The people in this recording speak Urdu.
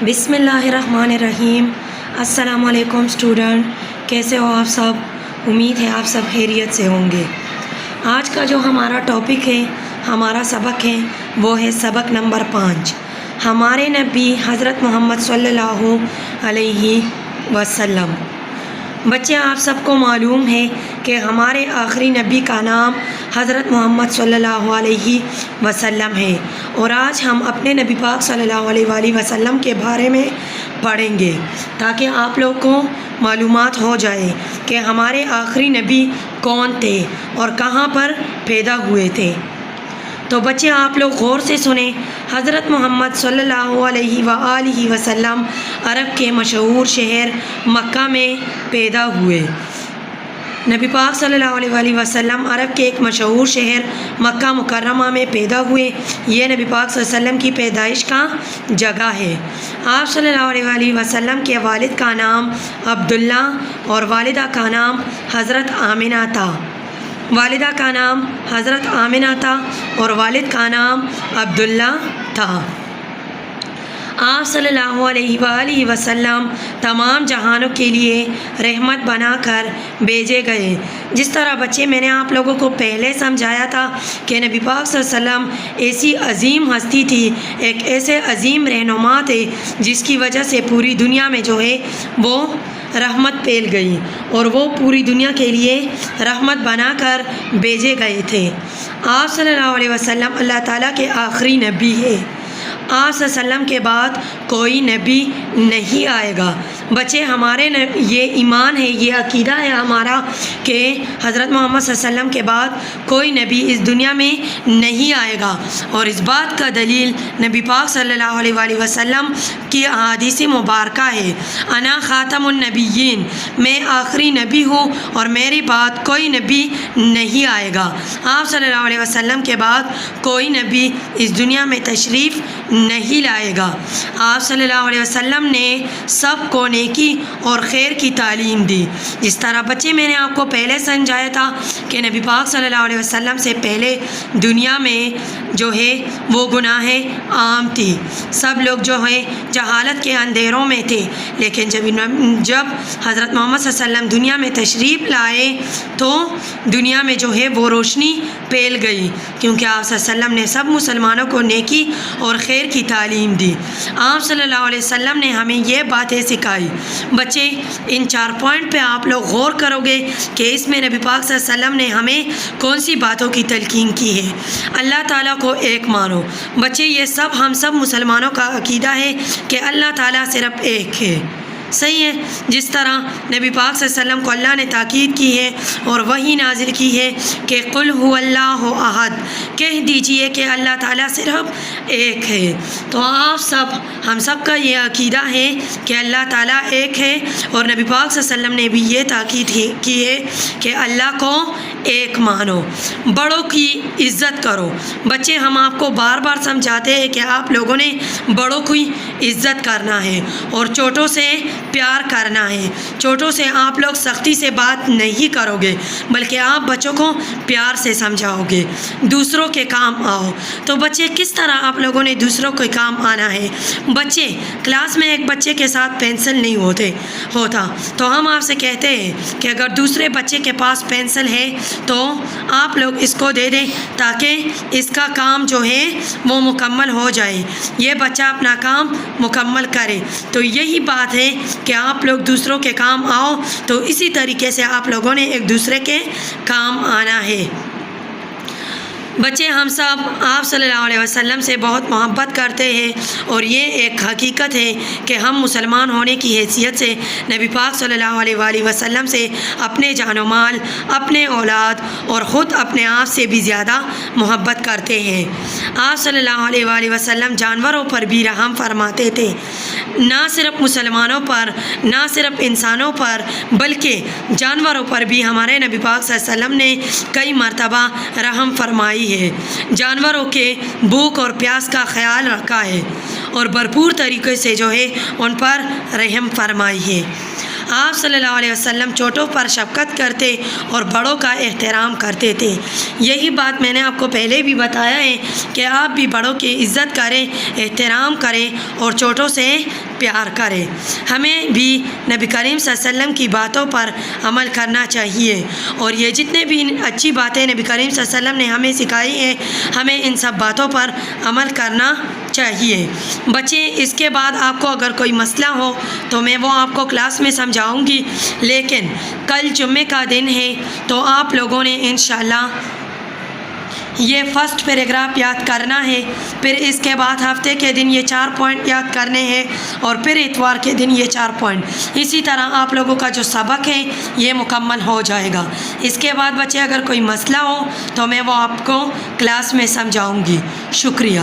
بسم اللہ الرحمن الرحیم۔ السلام علیکم اسٹوڈنٹ، کیسے ہو آپ سب؟ امید ہے آپ سب خیریت سے ہوں گے۔ آج کا جو ہمارا ٹاپک ہے، ہمارا سبق ہے، وہ ہے سبق نمبر 5، ہمارے نبی حضرت محمد صلی اللہ علیہ وسلم۔ بچے، آپ سب کو معلوم ہے کہ ہمارے آخری نبی کا نام حضرت محمد صلی اللہ علیہ وسلم ہے، اور آج ہم اپنے نبی پاک صلی اللہ علیہ وآلہ وسلم کے بارے میں پڑھیں گے تاکہ آپ لوگ کو معلومات ہو جائے کہ ہمارے آخری نبی کون تھے اور کہاں پر پیدا ہوئے تھے۔ تو بچے، آپ لوگ غور سے سنیں۔ حضرت محمد صلی اللہ علیہ وآلہ وسلم عرب کے مشہور شہر مکہ میں پیدا ہوئے۔ نبی پاک صلی اللہ علیہ وآلہ وسلم عرب کے ایک مشہور شہر مکہ مکرمہ میں پیدا ہوئے۔ یہ نبی پاک صلی اللہ علیہ وسلم کی پیدائش کا جگہ ہے۔ آپ صلی اللہ علیہ وآلہ وسلم کے والد کا نام عبداللہ اور والدہ کا نام حضرت آمنہ تھا۔ والدہ کا نام حضرت آمنہ تھا اور والد کا نام عبداللہ تھا۔ آپ صلی اللہ علیہ وآلہ وسلم تمام جہانوں کے لیے رحمت بنا کر بھیجے گئے۔ جس طرح بچے میں نے آپ لوگوں کو پہلے سمجھایا تھا کہ نبی پاک صلی اللہ علیہ وسلم ایسی عظیم ہستی تھی، ایک ایسے عظیم رہنما تھے جس کی وجہ سے پوری دنیا میں جو ہے وہ رحمت پھیل گئی، اور وہ پوری دنیا کے لیے رحمت بنا کر بھیجے گئے تھے۔ آپ صلی اللہ علیہ وسلم اللہ تعالیٰ کے آخری نبی ہے۔ آپ صلی اللہ علیہ وسلم کے بعد کوئی نبی نہیں آئے گا۔ بچے، ہمارے یہ ایمان ہے، یہ عقیدہ ہے ہمارا کہ حضرت محمد صلی اللہ علیہ وسلم کے بعد کوئی نبی اس دنیا میں نہیں آئے گا، اور اس بات کا دلیل نبی پاک صلی اللہ علیہ وآلہ وسلم کی احادیث مبارکہ ہے۔ انا خاتم النبیین، میں آخری نبی ہوں اور میری بعد کوئی نبی نہیں آئے گا۔ آپ صلی اللہ علیہ وسلم کے بعد کوئی نبی اس دنیا میں تشریف نہیں لائے گا۔ آپ صلی اللہ علیہ وسلم نے سب کو نیکی اور خیر کی تعلیم دی۔ جس طرح بچے میں نے آپ کو پہلے سمجھایا تھا کہ نبی پاک صلی اللہ علیہ وسلم سے پہلے دنیا میں جو ہے وہ گناہیں عام تھی، سب لوگ جو ہے جہالت کے اندھیروں میں تھے، لیکن جب حضرت محمد صلی اللہ علیہ وسلم دنیا میں تشریف لائے تو دنیا میں جو ہے وہ روشنی پھیل گئی، کیونکہ آپ صلی اللہ علیہ وسلم نے سب مسلمانوں کو نیکی اور خیر کی تعلیم دی۔ آپ صلی اللہ علیہ وسلم نے ہمیں یہ باتیں سکھائی۔ بچے، ان 4 پوائنٹ پہ آپ لوگ غور کرو گے کہ اس میں نبی پاک صلی اللہ علیہ وسلم نے ہمیں کون سی باتوں کی تلقین کی ہے۔ اللہ تعالیٰ کو ایک مانو۔ بچے، یہ سب ہم سب مسلمانوں کا عقیدہ ہے کہ اللہ تعالیٰ صرف ایک ہے، صحیح ہے؟ جس طرح نبی پاک صلی اللہ علیہ وسلم کو اللہ نے تاکید کی ہے اور وحی نازل کی ہے کہ قل هو اللہ احد، کہہ دیجئے کہ اللہ تعالیٰ صرف ایک ہے۔ تو آپ سب، ہم سب کا یہ عقیدہ ہے کہ اللہ تعالیٰ ایک ہے، اور نبی پاک صلی اللہ علیہ وسلم نے بھی یہ تاکید کی ہے کہ اللہ کو ایک مانو، بڑوں کی عزت کرو۔ بچے، ہم آپ کو بار بار سمجھاتے ہیں کہ آپ لوگوں نے بڑوں کی عزت کرنا ہے اور چھوٹوں سے پیار کرنا ہے۔ چھوٹوں سے آپ لوگ سختی سے بات نہیں کرو گے، بلکہ آپ بچوں کو پیار سے سمجھاؤ گے، دوسروں کے کام آؤ۔ تو بچے، کس طرح آپ لوگوں نے دوسروں کے کام آنا ہے؟ بچے، کلاس میں ایک بچے کے ساتھ پینسل نہیں ہوتا تو ہم آپ سے کہتے ہیں کہ اگر دوسرے بچے کے پاس پینسل ہے تو آپ لوگ اس کو دے دیں تاکہ اس کا کام جو ہے وہ مکمل ہو جائے، یہ بچہ اپنا کام مکمل کرے۔ تو یہی بات ہے کہ آپ لوگ دوسروں کے کام آؤ، تو اسی طریقے سے آپ لوگوں نے ایک دوسرے کے کام آنا ہے۔ بچے، ہم سب آپ صلی اللہ علیہ وسلم سے بہت محبت کرتے ہیں، اور یہ ایک حقیقت ہے کہ ہم مسلمان ہونے کی حیثیت سے نبی پاک صلی اللہ علیہ وآلہ وسلم سے اپنے جان و مال، اپنے اولاد اور خود اپنے آپ سے بھی زیادہ محبت کرتے ہیں۔ آپ صلی اللہ علیہ وآلہ وسلم جانوروں پر بھی رحم فرماتے تھے، نہ صرف مسلمانوں پر، نہ صرف انسانوں پر، بلکہ جانوروں پر بھی ہمارے نبی پاک صلی اللہ علیہ وسلم نے کئی مرتبہ رحم فرمائی ہے۔ جانوروں کے بھوک اور پیاس کا خیال رکھا ہے اور بھرپور طریقے سے جو ہے ان پر رحم فرمائی ہے۔ آپ صلی اللہ علیہ وسلم چھوٹوں پر شفقت کرتے اور بڑوں کا احترام کرتے تھے۔ یہی بات میں نے آپ کو پہلے بھی بتایا ہے کہ آپ بھی بڑوں کی عزت کریں، احترام کریں اور چھوٹوں سے پیار کرے. ہمیں بھی نبی کریم صلی اللہ علیہ وسلم کی باتوں پر عمل کرنا چاہیے، اور یہ جتنے بھی اچھی باتیں نبی کریم صلی اللہ علیہ وسلم نے ہمیں سکھائی ہیں، ہمیں ان سب باتوں پر عمل کرنا چاہیے. بچے، اس کے بعد آپ کو اگر کوئی مسئلہ ہو تو میں وہ آپ کو کلاس میں سمجھاؤں گی، لیکن کل جمعے کا دن ہے تو آپ لوگوں نے انشاءاللہ یہ فرسٹ پیراگراف یاد کرنا ہے. پھر اس کے بعد ہفتے کے دن یہ 4 پوائنٹ یاد کرنے ہیں، اور پھر اتوار کے دن یہ 4 پوائنٹ. اسی طرح آپ لوگوں کا جو سبق ہے یہ مکمل ہو جائے گا. اس کے بعد بچے اگر کوئی مسئلہ ہو تو میں وہ آپ کو کلاس میں سمجھاؤں گی. شکریہ.